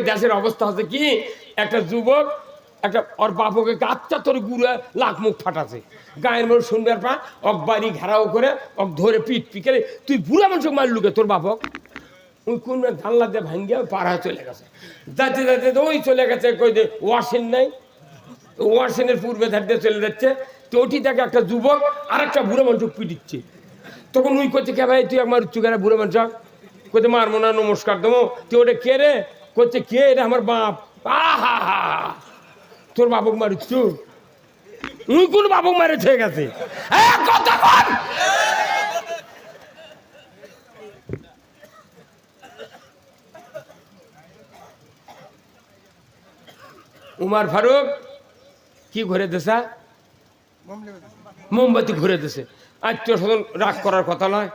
দেশের অবস্থা হচ্ছে কি, একটা যুবক একটা ওর বাপকে কাচ্চা তোর গুড়ে লাখ মুখ ফাটাছে, গায়ের মোড় শুনবার পা অক বাড়ি ঘেরাও করে অক ধরে পিট পিকে, তুই বুড়া মানুষ মারলুকে তোর বাপক। ওই কোন জানলা দিয়ে ভাঙ্গিয়া পাড়া চলে গেছে, যাতে যাতে ওই চলে গেছে কই যে ওয়াশিন নাই, ওয়াশিনের পূর্বে ধার দিয়ে চলে যাচ্ছে। তো ওটি থেকে একটা যুবক আর একটা বুড়ো মানুষ পিটিচ্ছে। তখন ওই করছে কে ভাই তুই আমার চুকারা বুড়ো মানুষ কোথায় মারবো না, নমস্কার দেবো। তুই ওটা কে রে? করছে কে রে? আমার বাপ। আহা হা, তোর বাবক মারিচ্ছু? উই কোন বাবক মারে থেকে গেছে? উমার ফারুক কি ঘুরে দেশা? মোমবাতি ঘুরে দেশে। আত্মীয় স্বজন রাগ করার কথা নয়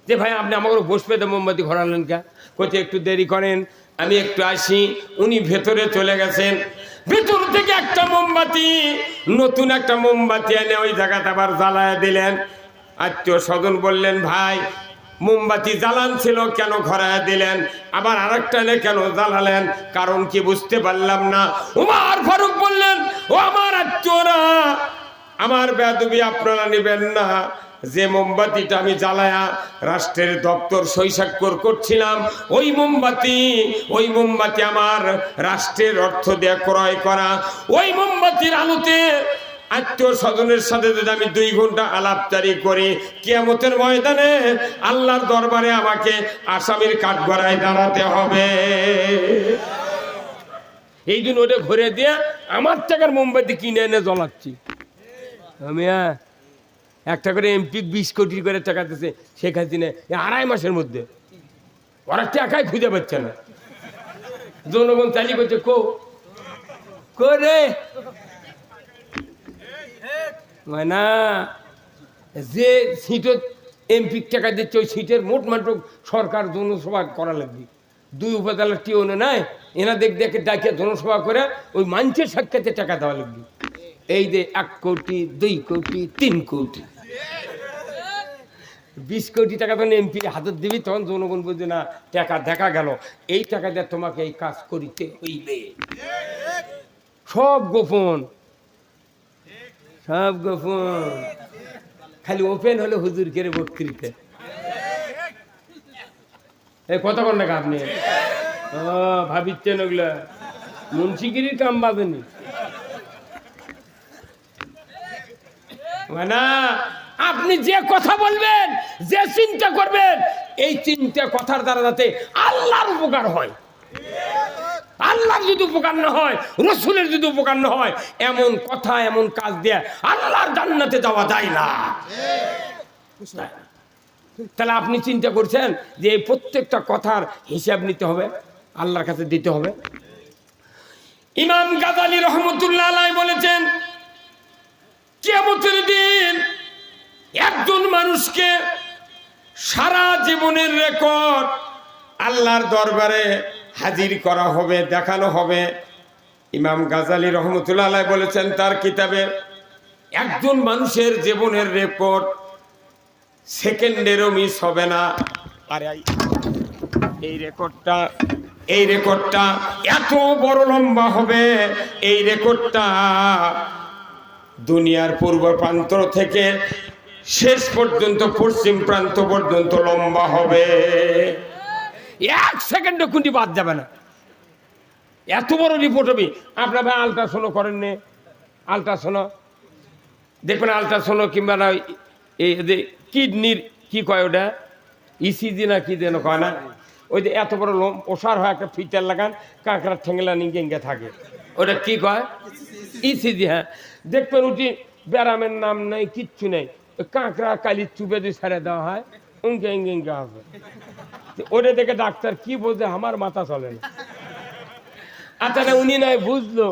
যে ভাই আপনি আমাকে বসবে তো মোমবাতি ঘোরালেন কে? কোথায় একটু দেরি করেন, আমি একটু আসি। উনি ভেতরে চলে গেছেন, ভেতর থেকে একটা মোমবাতি, নতুন একটা মোমবাতি এনে ওই জায়গাতে আবার জ্বালায় দিলেন। আত্মীয় স্বজন বললেন ভাই মোমবাতি জ্বালান ছিল কেন ঘোরায় দিলেন, আবার আরেকটা এনে কেন জ্বালালেন, কারণ কি বুঝতে পারলাম না। উমার ফারুক বললেন ও আমার আত্মীয়রা, আমার বেয়াদবি আপনারা নেবেন না। যে মোমবাতিটা আমি জ্বালায়া রাষ্ট্রের দপ্তর সই স্বাক্ষর করছিলাম, ওই মোমবাতি আমার রাষ্ট্রের অর্থ দিয়ে ক্রয় করা। ওই মোমবাতির আলোতে আত্মীয় স্বজনের সাথে যদি আমি 2 ঘন্টা আলাপচারি করি, কিয়ামতের ময়দানে আল্লাহর দরবারে আমাকে আসামির কাঠগড়ায় দাঁড়াতে হবে। এই জন্য ওটা ঘুরে দিয়ে আমার টাকার মোমবাতি কিনে এনে জ্বলাচ্ছি আমি। একটা করে এমপি 20 কোটি করে টাকা দিচ্ছে শেখ হাসিনা 2.5 মাসের মধ্যে। ওরা টাকাই খুঁজে পাচ্ছে না। জনগণ চালি করছে করে না, যে সিটত এমপি টাকা দিচ্ছে ওই সিটের মোট মাত্র সরকার জনসভা করা লাগবে। 2 উপজেলার টিওনে নাই, এনা দেখে ডাকে জনসভা করে ওই মানুষের সাক্ষাতে টাকা দেওয়া লাগবে। এই যে 1 কোটি 2 কোটি 3 কোটি 20 কোটি টাকা তখন এমপি হাতত দিবি, তখন জনগণ বুঝবে না টাকা দেখা গেল, এই টাকা দিয়ে তোমাকে এই কাজ করিতে হইবে। সব গোপন, সব গোপন, খালি ওপেন হলে হুজুর কেড়ে বক্তৃতা। এই কথা বল না আপনি ভাবিচ্ছেন ওগুলা মুন্সিগিরির কাম বাজেনি না। আপনি যে কথা বলবেন, যে চিন্তা করবেন, এই চিন্তা কথার দ্বারা যাতে আল্লাহর উপকার হয়। আল্লাহর যদি উপকার না হয়, রসুলের যদি উপকার না হয়, এমন কথা এমন কাজ দিয়ে আল্লাহর জান্নাতে যাওয়া যায় না। তাহলে আপনি চিন্তা করছেন যে এই প্রত্যেকটা কথার হিসাব নিতে হবে, আল্লাহর কাছে দিতে হবে। ইমাম গাজালি রহমতুল্লাহ আলাইহি বলেছেন কিয়ামতের দিন একজন মানুষকে সারা জীবনের রেকর্ড আল্লাহর দরবারে হাজির করা হবে, দেখানো হবে। ইমাম গাজালি রহমতুল্লাহ আলাইহি বলেছেন তার কিতাবে, একজন মানুষের জীবনের রেকর্ড সেকেন্ডেরও মিস হবে না। আর এই রেকর্ডটা এত বড় লম্বা হবে, এই রেকর্ডটা দুনিয়ার পূর্ব প্রান্ত থেকে শেষ পর্যন্ত পশ্চিম প্রান্ত পর্যন্ত লম্বা হবে। 1 সেকেন্ডে কোনটি বাদ যাবে না, এত বড় রিপোর্ট হবে। আপনার ভাই আলট্রাসাউন্ড করেন নে? আলট্রাসাউন্ড দেখবেন, আলট্রাসাউন্ড কিংবা না এই যে কিডনির কি কয় ওটা, ইসিজি না কি যেন কয় না, ওই যে এত বড় ওষার হয় একটা ফিটার লাগান, কাঁকড়ার ঠেঙ্গলা নিঙ্গে থাকে, ওটা কি কয়? ইসিজি। হ্যাঁ, দেখবেন উঠি ব্যারামের নাম নেই, কিচ্ছু নেই, কাঁকড়া কালির চুপে দিয়ে ছেড়ে দেওয়া হয়, উঙ্গে ইঙ্গে হবে। ওটা দেখে ডাক্তার কি বলছে, আমার মাথা চলে না। আচ্ছা না, উনি নয় বুঝলো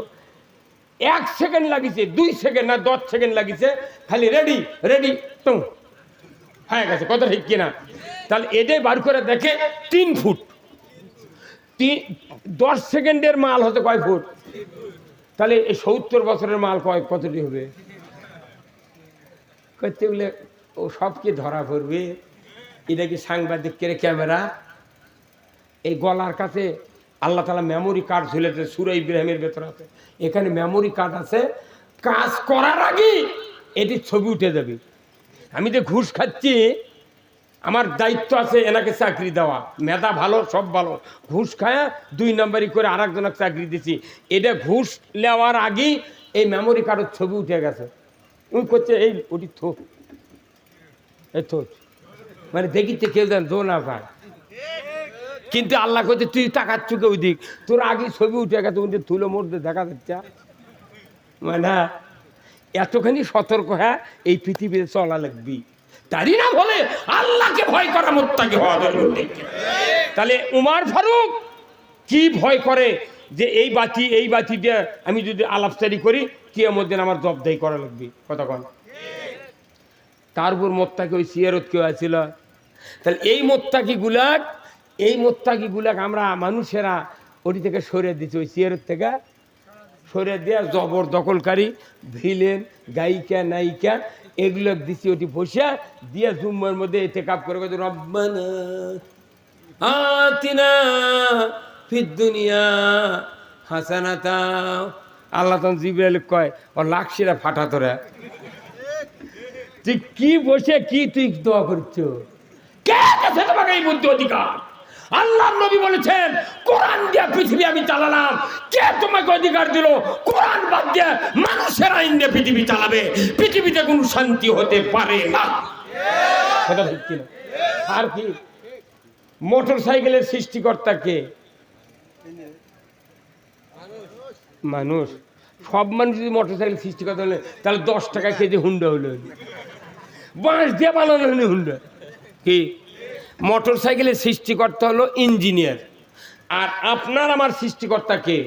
1 সেকেন্ড লাগিছে, 2 সেকেন্ড না 10 সেকেন্ড লাগিছে, খালি রেডি রেডি তো হয়ে গেছে। কথা ঠিক কিনা? তাহলে এটাই বার করে দেখে 3 ফুট। 10 সেকেন্ডের মাল হতে কয় ফুট? তাহলে এই 70 বছরের মাল কতটি হবে? করতে গেলে ও সব কি ধরা পড়বে? এটা কি সাংবাদিকের ক্যামেরা? এই গলার কাছে আল্লাহ তাআলা মেমোরি কার্ড ঝুলেছে, সূরা ইব্রাহিমের ভেতর আছে। এখানে মেমোরি কার্ড আছে, কাজ করার আগে এটি ছবি উঠে যাবে। আমি যে ঘুষ খাচ্ছি, আমার দায়িত্ব আছে এনাকে চাকরি দেওয়া, মেধা ভালো, সব ভালো, ঘুষ খায়া 2 নম্বরই করে আর একজনকে চাকরি দিছি, এটা ঘুষ নেওয়ার আগেই এই মেমোরি কার্ডের ছবি উঠে গেছে। উনি করছে এই ওটি থোক, এই থোক, মানে দেখিতে কেউ যেন দো না পায়। কিন্তু আল্লাহ করছে তুই টাকার চুকে ওই দিক, তোর আগে ছবি উঠে গেছে, উনি তুলো মধ্যে দেখা যাচ্ছে। মানে এতখানি সতর্ক, হ্যাঁ এই পৃথিবীতে চলা লাগবি, তারই না বলে আল্লাহকে ভয় করা মুত্তাকি হওয়া জরুরি। তাহলে উমর ফারুক কি ভয় করে যে এই বাতি দিয়ে আমি যদি আলাপচারি করি কিয়ামত দিন আমার জবাবদিহি করা লাগবে, কতক্ষণ। তার উপর মোত্তাকি ওই সিয়ারত কেউ আছিল। তাহলে এই মোত্তাকিগুলাক আমরা মানুষেরা ওটি থেকে সরিয়ে দিচ্ছি, ওই সিয়ারত থেকে সরিয়ে দেওয়া জবর দখলকারী, ভিলেন, গায়িকা, নায়িকা এগুলো দিচ্ছি ওটি বসে দিয়ে জুম্মার মধ্যে ইতিকাফ করে রব্বানা আতিনা ফিদ দুনিয়া হাসানাতা। আল্লাহ তখন জিবরাইল কয় ও লাকশিরা ফাটা তোরা, তুই কি বসে কি তুই দোয়া করছো, কে দিয়েছে তোমাকে এই বুদ্ধি অধিকার? আল্লাহর নবী বলেছেন কোরআন দিয়ে পৃথিবী আমি চালালাম, কে তোমাকে অধিকার দিল কোরআন বাদ দিয়ে মানুষের আইন দিয়ে পৃথিবী চালাবে? পৃথিবীতে কোনো শান্তি হতে পারে না, কথা ঠিক কিনা? আর কি মোটর সাইকেলের সৃষ্টিকর্তা কে? মানুষ। সব মানুষ যদি মোটর সাইকেল সৃষ্টিকর্তা হলে তাহলে 10 টাকা কেজি হুন্ডা হলো, বাঁশ দিয়ে বানানো হলো হুন্ডা। কি মোটর সাইকেলের সৃষ্টিকর্তা হলো ইঞ্জিনিয়ার, আর আপনার আমার সৃষ্টিকর্তা কে?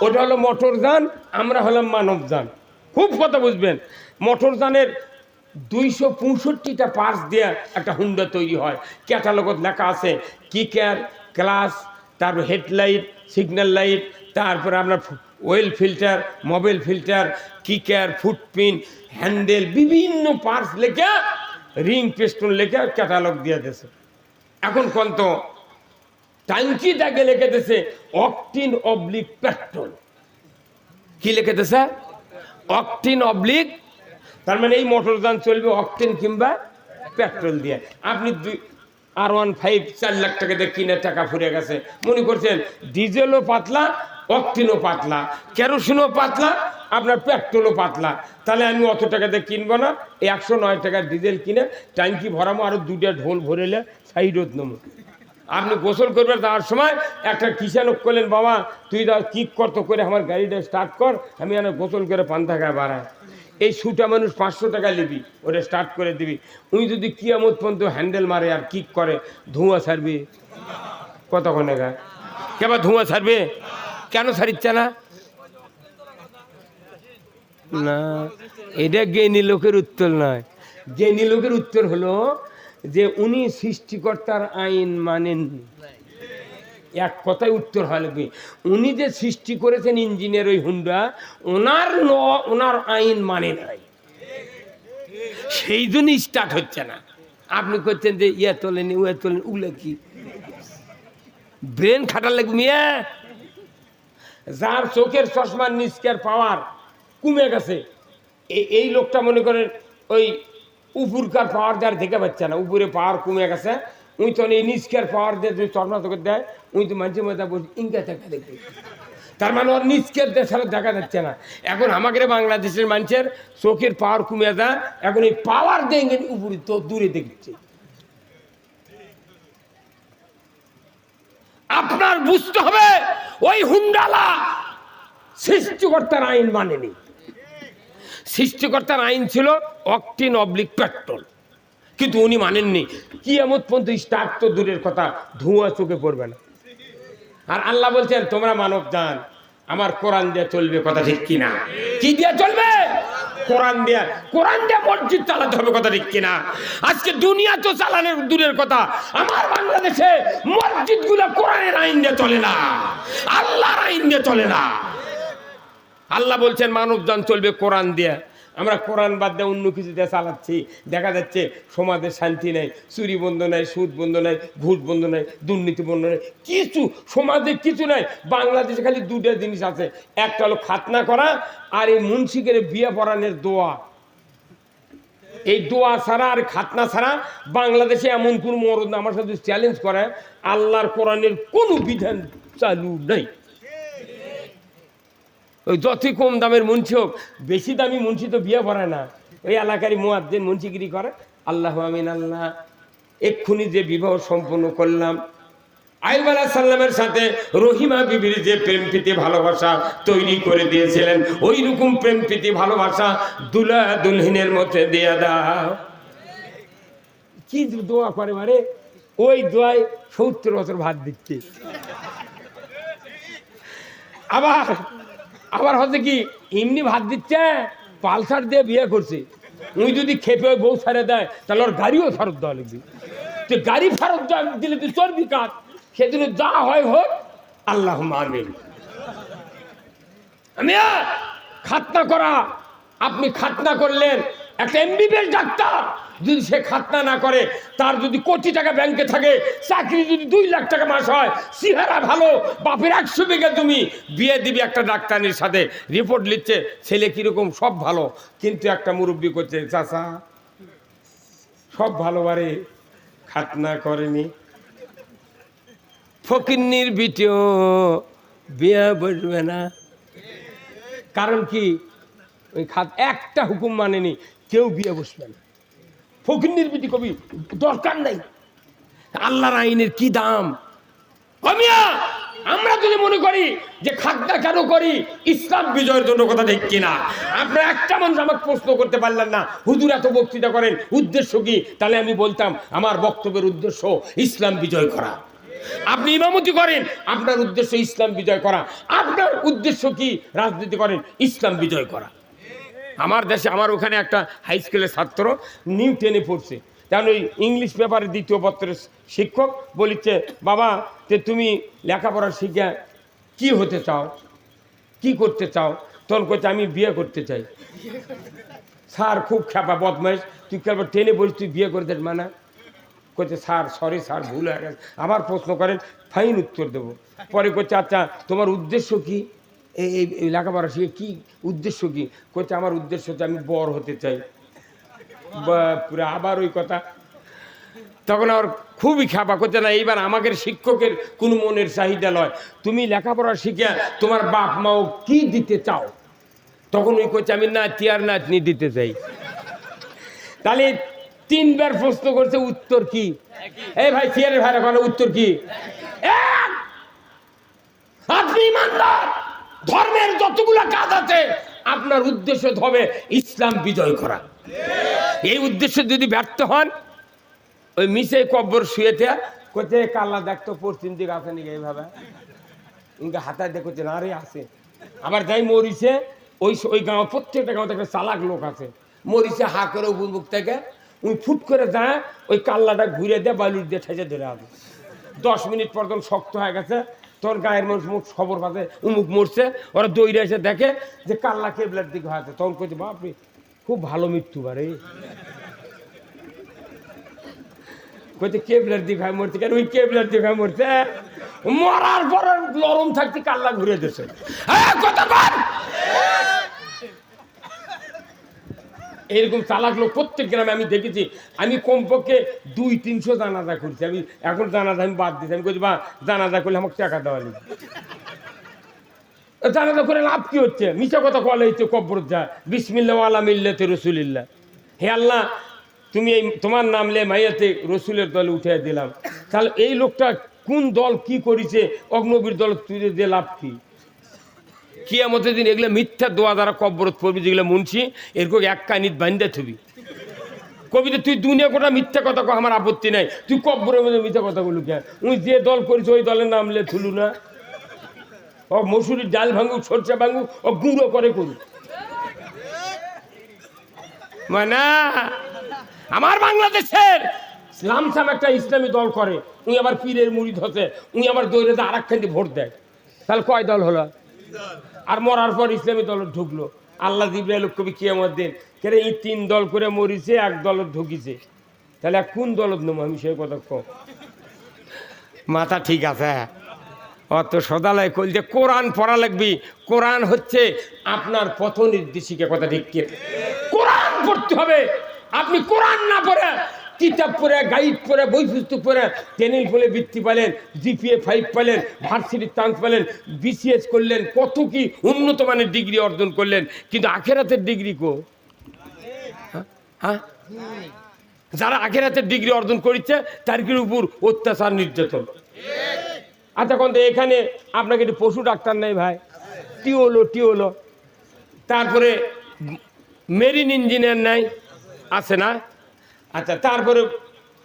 ওটা হলো মোটরযান, আমরা হলাম মানবযান। খুব কথা বুঝবেন, মোটরযানের 265টা পার্টস দিয়ে একটা হুন্ডা তৈরি হয়। ক্যাটালগত লেখা আছে কিকার, ক্লাস, তারপর হেডলাইট, সিগন্যাল লাইট, তারপরে আপনার oil filter, mobile filter, kicker, foot pin, handle, বিভিন্ন পার্টস লেখা, রিং পিস্টন লেখা ক্যাটালগ দিয়ে দিয়েছে। এখন কোন তো ট্যাঙ্কিটাকে লিখে দিয়েছে অকটিন অবলিক পেট্রোল। কি লিখে দিয়েছে? অকটিন অবলিক, তার মানে এই মোটরযান চলবে অকটেন কিংবা পেট্রোল দিয়ে। আপনি R15 4 লাখ টাকা দিয়ে কিনে টাকা ফুরে গেছে, মনে করছেন ডিজেলও পাতলা, অকটেনও পাতলা, কেরোসিনও পাতলা, আপনার পেট্রোলও পাতলা, তাহলে আমি অত টাকা দিয়ে কিনবো না, 109 টাকার ডিজেল কিনে ট্যাঙ্কি ভরাবো, আরো 2টা ঢোল ভরেলে সাইডত নেবো। আপনি গোসল করবেন যাওয়ার সময় একটা কিষানক করলেন, বাবা তুই কিক করতো করে আমার গাড়িটা স্টার্ট কর, আমি গোসল করে পান্তা খায় বাড়ায়। এই ছুটা মানুষ 500 টাকা নিবি, ওটা স্টার্ট করে দিবি। উনি যদি কিয়ামত পর্যন্ত হ্যান্ডেল মারে আর কিক করে, ধোঁয়া ছাড়বে কতক্ষণে গা? কেবা ধোঁয়া ছাড়বে? কেন ছাড়িচ্ছে না? না, এটা জ্ঞানী লোকের উত্তর নয়। জ্ঞানী লোকের উত্তর হলো যে উনি সৃষ্টিকর্তার আইন মানেন। এক কথায় উত্তর হয় লাগবে, উনি যে সৃষ্টি করেছেন ইঞ্জিনিয়ার ওই হুন্ডা, ওনার আইন মানে নাই, সেই জন্য স্টার্ট হচ্ছে না। আপনি করছেন যে ইয়া তোলেনি উয়া তোলেন, উগুলা কি ব্রেন খাটার লাগবে মিয়া? যার চোখের চশমার নিষ্কার পাওয়ার কমে গেছে, এই লোকটা মনে করেন ওই উপরকার পাওয়ার দেওয়ার দেখে পাচ্ছে না, উপরে পাওয়ার কমে গেছে, উনি তো এই নিষ্কার পাওয়ার দিয়ে যদি চশমা তোকে দেয়, উনি তো মানুষের মধ্যে বলছে ইনকা দেখা দেখবে, তার মানে ওর নিষ্কার দেশার দেখা যাচ্ছে না। এখন আমাদের বাংলাদেশের মানুষের চোখের পাওয়ার কমে যায়, এখন এই পাওয়ার দিয়ে উপরে তো দূরে দেখছে। আপনার বুঝতে হবে ওই হুন্ডালা সৃষ্টিকর্তার আইন মানেনি। সৃষ্টিকর্তার আইন ছিল অকটেন অবলিক পেট্রোল, কিন্তু উনি মানেননি। কিয়ামত পর্যন্ত স্টার্ট তো দূরের কথা, ধোঁয়া চোখে পড়বে না। আর আল্লাহ বলছেন তোমরা মানব জান আমার কোরআন দিয়ে চলবে, কথা ঠিক কিনা? কি দিয়ে চলবে? কোরআন দিয়ে। কোরআন দিয়ে মসজিদ চালাতে হবে, কথা ঠিক কিনা? আজকে দুনিয়া তো চালানোর দূরের কথা, আমার বাংলাদেশে মসজিদ গুলো কোরআনের আইন দিয়ে চলে না, আল্লাহর আইন দিয়ে চলে না। আল্লাহ বলছেন মানব জান চলবে কোরআন দিয়ে। আমরা কোরআন বাদ দিয়ে অন্য কিছুতে চালাচ্ছি, দেখা যাচ্ছে সমাজের শান্তি নেই, চুরি বন্ধ নাই, সুদ বন্ধ নাই, ঘুষ বন্ধ নাই, দুর্নীতি বন্ধ নাই, কিছু সমাজে কিছু নাই। বাংলাদেশে খালি দুটো জিনিস আছে, একটা হলো খাতনা করা আর এই মুন্সিকের বিয়ে পড়ানোর দোয়া। এই দোয়া ছাড়া আর খাতনা ছাড়া বাংলাদেশে এমন কোন মরদ আমার সাথে চ্যালেঞ্জ করে আল্লাহর কোরআনের কোনো বিধান চালু নেই। ওই যতই কম দামের মুন্সি হোক, বেশি দামি মুন্সি তো বিয়ে পড়ায় না, ওই এলাকারই মুয়াজ্জিন মুন্সিগিরি করে। আল্লাহ আমিন আল্লাহ। এক্ষুনি যে বিবাহ সম্পন্ন করলাম, আইয়ুব আলাইহিস সালামের সাথে রহিমা বিবির যে প্রেম প্রীতি ভালোবাসা তৈরি করে দিয়েছিলেন, ওই রকম প্রেম প্রীতি ভালোবাসা দুলা দুলহিনের মধ্যে দিয়ে দাও। কি দোয়া করে মারে, ওই দোয়ায় 70 বছর ভাত দিচ্ছে। আবার আবার হচ্ছে কি এমনি ভাত দিচ্ছে, পালসার দিয়ে বিয়ে করছে, উনি যদি খেপে ওই বউ ছাড়ে দেয় তাহলে ওর গাড়িও ফেরত দেওয়া লাগবে। তো গাড়ি ফেরত দিলে তো চর্বি কাজ, সেদিন যা হয় হোক। আল্লাহ আমিন। আমি খাতনা করা, আপনি খাতনা করলেন, একটা এমবিবিএস ডাক্তার যদি সে খাতনা না করে, তার যদি কোটি টাকা ব্যাংকে থাকে, চাকরি যদি 2 লাখ টাকা মাস হয়, চেহারা ভালো, বাপের 100 বিঘা জমি, বিয়ে দিবি একটা ডাক্তারের সাথে, রিপোর্ট লিখছে ছেলে কিরকম সব ভালো, কিন্তু একটা মুরব্বী করছে চাচা সব ভালো বারে খাতনা করেনি। ফকিন্নির বিটিও বিয়ে বসবে না, কারণ কি ওই একটা হুকুম মানেনি, কেউ বিয়ে বসবে না। ফকিন্নির বিটি কবি দরকার নাই, আল্লাহর আইনের কি দাম। আমরা যদি মনে করি যে খাতনা কেন করি, ইসলাম বিজয়ের জন্য, কথা ঠিক কিনা? আপনারা একটা মানুষ আমাকে প্রশ্ন করতে পারলেন না, হুজুর এত বক্তৃতা করেন উদ্দেশ্য কি? তাহলে আমি বলতাম আমার বক্তব্যের উদ্দেশ্য ইসলাম বিজয় করা। আপনি ইমামতি করেন, আপনার উদ্দেশ্য ইসলাম বিজয় করা। আপনার উদ্দেশ্য কি? রাজনীতি করেন, ইসলাম বিজয় করা। আমার দেশে, আমার ওখানে একটা হাই স্কুলের ছাত্র নিউ 10-এ পড়ছে, কারণ ওই ইংলিশ পেপারের 2য় পত্রের শিক্ষক বলিচ্ছে, বাবা তে তুমি লেখাপড়া শিখে কি হতে চাও, কি করতে চাও? তখন কইছে আমি বিয়ে করতে চাই। স্যার খুব খেপা বদমাইশ, তুই কেবল 10-এ পড়িস, তুই বিয়ে করতে মানা? কইছে স্যার সরি স্যার ভুল হয়ে গেছে। আবার প্রশ্ন করেন, ফাইন উত্তর দেবো। পরে কইছে আচ্ছা তোমার উদ্দেশ্য কি, এই লেখাপড়া শিখে কি উদ্দেশ্য কি? কইছে আমার উদ্দেশ্য হচ্ছে আমি বর হতে চাই। পুরো আবার ওই কথা। তখন আর খুবই খাপা, করছে না এইবার আমাদের শিক্ষকের কোনো মনের চাহিদা নয়, তুমি লেখাপড়া শিখে তোমার বাপ মাও কি দিতে চাও? তখন ওই কইছে আমি নাতি আর নাতনি দিতে চাই। তাহলে 3বার প্রশ্ন করছে, উত্তর কি? এই ভাই চেয়ারের ভাইরা বলে উত্তর কি? আপনি ইমানদার, ধর্মের যতগুলা কাজ আছে আপনার উদ্দেশ্য হবে ইসলাম বিজয় করা। এই উদ্দেশ্য যদি ব্যর্থ হন, ওই মিশে কব্বর শুয়েতে করছে কাল্লা দেখতো পশ্চিম দিকে আছে নাকি, এইভাবে হাতায় দেখছে না রে আছে। আবার যাই মরিছে, ওই গাঁও প্রত্যেকটা গাঁও থেকে চালাক লোক আছে, মরিছে হা করে বুক থেকে উনি ফুট করে যায়, ওই কাল্লাটা ঘুরে দেয়, বালুর দিয়ে ঠেসে ধরে আসে। 10 মিনিট পর তখন শক্ত হয়ে গেছে, তোর গায়ের মানুষ মুখ খবর পাতে উমুক মরছে, ওরা দৌড়ে এসে দেখে যে কাল্লা কেবলার দিকে হয়েছে। তখন কইছে বাপরে খুব ভালো মৃত্যু বারে, কইতে কেবলার দিকে হয় মরছে কেন? ওই কেবলার দিকে হয় মরছে, মরার পর নরম থাকতে কাল্লা ঘুরে দিয়েছে। এরকম চালাক লোক প্রত্যেক গ্রামে আমি দেখেছি। আমি কমপক্ষে 200-300 জানাজা করছি। আমি এখন জানাজা আমি বাদ দিচ্ছি। আমি বলছি বা জানাজা করলে আমাকে টাকা দেওয়া লাগবে। জানাজা করে লাভ কি হচ্ছে? মিশা কথা কলে হচ্ছে কব্বর যা বিসমিল্লাহ আলা মিল্লাতে রসুলিল্লাহ। হে আল্লাহ তুমি এই তোমার নামলে মাইয়াতে রসুলের দলে উঠে দিলাম। তাহলে এই লোকটা কোন দল কি করেছে? অগ্নবীর দল তুই দিয়ে লাভ কি? কিয়ামতের দিন এগুলো মিথ্যা দোয়া দ্বারা কব্বরত পড়বি, যেগুলো মুন্সি এরকম এক কানিত বান্ধে থবি। কবিতা তুই দুনিয়া কোটা মিথ্যা কথা কো, আমার আপত্তি নাই, তুই কব্বরের মধ্যে মিথ্যা কথা বলু কেন? উনি যে দল করেছে ওই দলের নামলে থুলু না। ও মসুরির ডাল ভাঙুক, সরষে ভাঙুক, ও গুঁড়ো করে করুক। মানে আমার বাংলাদেশের লামসাম একটা ইসলামী দল করে, উনি আবার পীরের মুরিদ হচ্ছে, উনি আবার দৌড়ে আর একখান ভোট দেয়। তাহলে কয় দল হলো? আর মরার পর ইসলামী দল ঢুকলো, আল্লাহ জিবরাইল কবি কিয়ামত দিন কেন এই 3 দল করে মরিছে, 1 দলত ঢুকিছে, তাহলে কোন দলত নেবো আমি সেই কথা কম মাথা ঠিক আছে। অত সদালয় কইল যে কোরআন পড়া লাগবি, কোরআন হচ্ছে আপনার পথ নির্দেশিকা, কথা ঠিক কি? কোরআন পড়তে হবে। আপনি কোরআন না পড়ে কিতাব পড়ে, গাইড পড়ে, বই পুস্তক পড়ে 10 ফলে বৃত্তি পেলেন, জিপিএ 5 পেলেন, ভার্সিটির চান্স পেলেন, বিসিএস করলেন, কত কি উন্নত মানের ডিগ্রি অর্জন করলেন, কিন্তু আখেরাতের ডিগ্রি কো? হ্যাঁ, যারা আখেরাতের ডিগ্রি অর্জন করেছে তার উপর অত্যাচার নির্যাতন। আচ্ছা কোন এখানে আপনাকে একটু পশু ডাক্তার নেই ভাই, টিওলো, তারপরে মেরিন ইঞ্জিনিয়ার নাই, আছে না? আচ্ছা তারপরে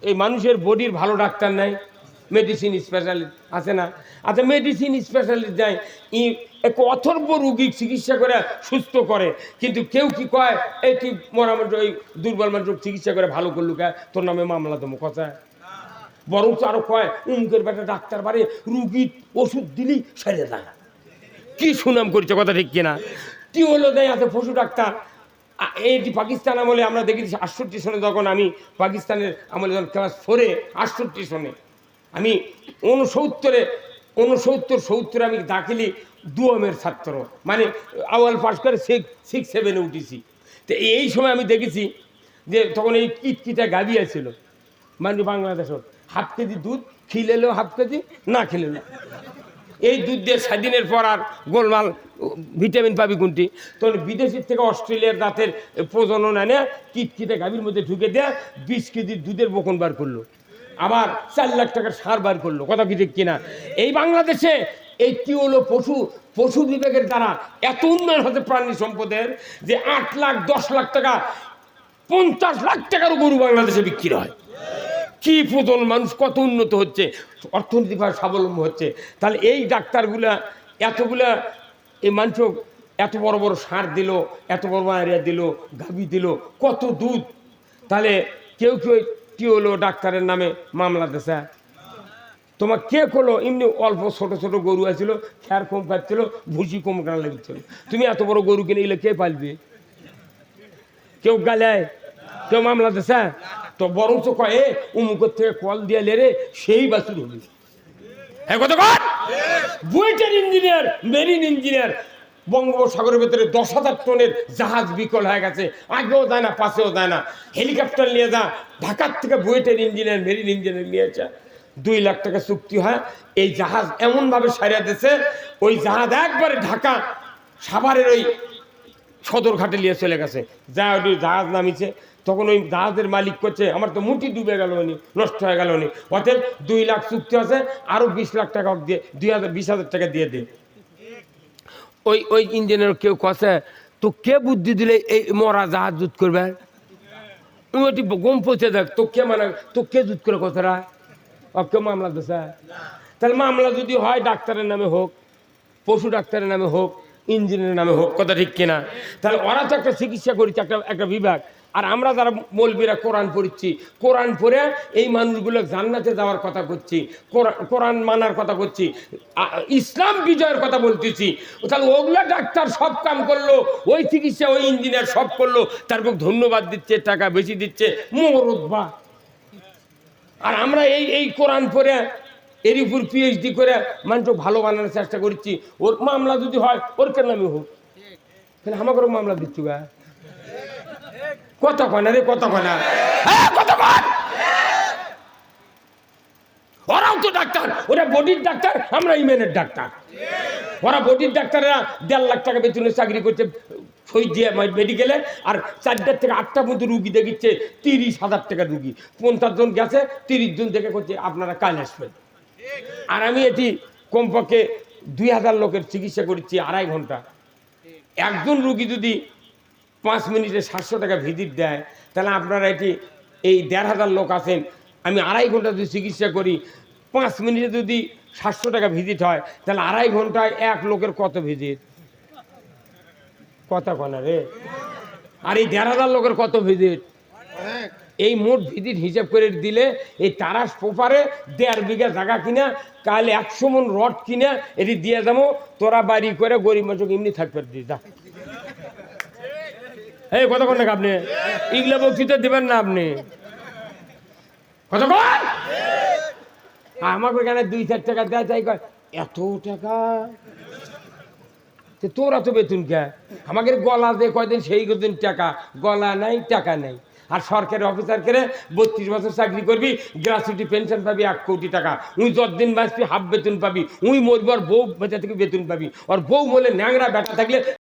এই মানুষের বডির ভালো ডাক্তার নাই, মেডিসিন স্পেশালিস্ট আছে না? আচ্ছা মেডিসিন স্পেশালিস্ট যায় এক অথর্ব রুগী চিকিৎসা করে সুস্থ করে, কিন্তু কেউ কি কয় এই তুই মরা মানুষ, ওই দুর্বল মানুষ চিকিৎসা করে ভালো করলু কে, তোর নামে মামলা দেবো কথা। বরং আরো কয় উমুকের বেটা ডাক্তার বাড়ি রুগীর ওষুধ দিলেই সেরে যায়, কি সুনাম করছে, কথা ঠিক কিনা? টিওলো দেয় আছে পশু ডাক্তার। এইটি পাকিস্তান আমলে আমরা দেখেছি 68 সনে, যখন আমি পাকিস্তানের আমলে যখন ক্লাস 4-এ 68 সনে আমি 69 আমি দাখিলি দুয়ামের ছাত্র, মানে আওয়াল পাস করে 6-7-এ উঠেছি। তো এই সময় আমি দেখেছি যে তখন এই কিটকিটা গাভী ছিল, মানে বাংলাদেশের ½ কেজি দুধ খিলেলেও ½ কেজি, না খিলেলেও। এই দুধ দিয়ে স্বাধীনের পর আর গোলমাল ভিটামিন পাবি কোনটি? তখন বিদেশের থেকে অস্ট্রেলিয়ার দাঁতের প্রজনন এনে কিটকিটে গাভীর মধ্যে ঢুকে দেয়া 20 কেজি দুধের বকন বার করলো, আবার 4 লাখ টাকার সার বার করলো, কথা কি ঠিক কিনা? এই বাংলাদেশে এইটি হলো পশু বিভাগের দ্বারা এত উন্নয়ন হতে প্রাণী সম্পদের যে 8 লাখ 10 লাখ টাকা 50 লাখ টাকারও গরু বাংলাদেশে বিক্রি হয়। কি প্রজন, মানুষ কত উন্নত হচ্ছে, অর্থনৈতিকভাবে স্বাবলম্বী হচ্ছে। তাহলে এই ডাক্তারগুলা এতগুলা এই মানুষ এত বড় বড় সার দিল, এত বড় এরিয়া দিল, গাভী দিল, কত দুধ, তাহলে কেউ কি হলো ডাক্তারের নামে মামলা দিছে? তোমার কে করলো? এমনি অল্প ছোট ছোট গরু আছিল, খ্যার কম খাচ্ছিল, ভুসি কম কানা লেগেছিল, তুমি এত বড় গরু কিনে এলে কে পালবে? কেউ গালায়, কেউ মামলা দিছে? তো বরঞ্চ কয়ে উমুকের থেকে কল দিয়ে লেরে সেই বাছুর হবে। বুয়েটের ইঞ্জিনিয়ার, মেরিন ইঞ্জিনিয়ার, বঙ্গোপসাগরের ভেতরে 10,000 টনের জাহাজ বিকল হয়ে গেছে, আগেও যায় না পাশেও যায় না, হেলিকপ্টার নিয়ে যা, ঢাকার থেকে বুয়েটের ইঞ্জিনিয়ার, মেরিন ইঞ্জিনিয়ার নিয়েছে, 2 লাখ টাকা চুক্তি হয়। এই জাহাজ এমনভাবে সারিয়া দিয়েছে, ওই জাহাজ একবারে ঢাকা সাভারের ওই সদরঘাটে নিয়ে চলে গেছে, যা ওই জাহাজ নামিছে। তখন ওই জাহাজের মালিক করছে আমার তো মুঠি ডুবে গেল, নষ্ট হয়ে গেল, অতএব 2 লাখ চুক্তি আছে, আরো 20 লাখ টাকা দিয়ে 20,000 টাকা দিয়ে দে। ওই ইঞ্জিনিয়ার কেউ কছে তো কে বুদ্ধি দিলে এই মরা জাহাজ জুত করবে? ওইটি গম পৌঁছে দেখ তো কে, মানে তো কে জুত করে কথাটা? কেউ মামলা দিছে? তাহলে মামলা যদি হয় ডাক্তারের নামে হোক, পশু ডাক্তারের নামে হোক, ইঞ্জিনিয়ারের নামে হোক, কথা ঠিক কিনা? তাহলে ওরা তো একটা চিকিৎসা করেছে, একটা বিভাগ। আর আমরা যারা মৌলবীরা কোরআন পড়ছি, কোরআন পড়ে এই মানুষগুলো জান্নাতে যাওয়ার কথা করছি, কোরআন মানার কথা করছি, ইসলাম বিজয়ের কথা বলতেছি। তাহলে ওগুলা ডাক্তার সব কাম করলো, ওই চিকিৎসা ওই ইঞ্জিনিয়ার সব করলো, তারপর ধন্যবাদ দিচ্ছে, টাকা বেশি দিচ্ছে, মোরব্বা। আর আমরা এই কোরআন পড়ে এর উপর পিএইচডি করে মানুষ ভালো বানানোর চেষ্টা করছি। ওর মামলা যদি হয় ওর কেন নামে হোক, তাহলে আমাকে মামলা দিচ্ছি গা, কত কনা রে, কত কনা, কত কন। ওরাও তো ডাক্তার, ওরা বডির ডাক্তার, আমরা ইমেনের ডাক্তার। ওরা বডির ডাক্তাররা 1.5 লাখ টাকা বেতনে চাকরি করছে সই দিয়ে মেডিকেলে, আর 4টার থেকে 8টা পর্যন্ত রুগী দেখিচ্ছে, 30,000 টাকা রুগী, 50 জন গেছে, 30 জন দেখে করছে আপনারা কাল আসবেন। আর আমি এটি কমপক্ষে 2000 লোকের চিকিৎসা করেছি 2.5 ঘন্টা। একজন রুগী যদি 5 মিনিটে 700 টাকা ভিজিট দেয়, তাহলে আপনারা এটি এই 1,500 লোক আছেন, আমি 2.5 ঘন্টা যদি চিকিৎসা করি, 5 মিনিটে যদি 700 টাকা ভিজিট হয়, তাহলে 2.5 ঘন্টায় 1 লোকের কত ভিজিট, কথা কনা রে? আর এই 1,500 লোকের কত ভিজিট? এই মোট ভিজিট হিসাব করে দিলে এই তারাস পোপারে 1.5 বিঘা জায়গা কিনা, কাল 100 মন রড কিনা এটি দিয়ে যাবো, তোরা বাড়ি করে গরিব মানুষ এমনি থাকবে। এই কত কোন আপনি ইংলা বক্তৃতা দেবেন না আপনি কত আমাকে কেন 2-4 টাকা দেয় তাই কয় এত টাকা তোরা তো বেতন কে আমাকে গলা দিয়ে কয়দিন সেই কদিন টাকা গলা নাই টাকা নাই আর সরকারি অফিসার করে 32 বছর চাকরি করবি গ্র্যাচুইটি পেনশন পাবি 1 কোটি টাকা উই যতদিন বাঁচবি হাফ বেতন পাবি উই মরবি আর বউ বেঁচে থেকে বেতন পাবি আর বউ বলে ন্যাংরা বেটা থাকলে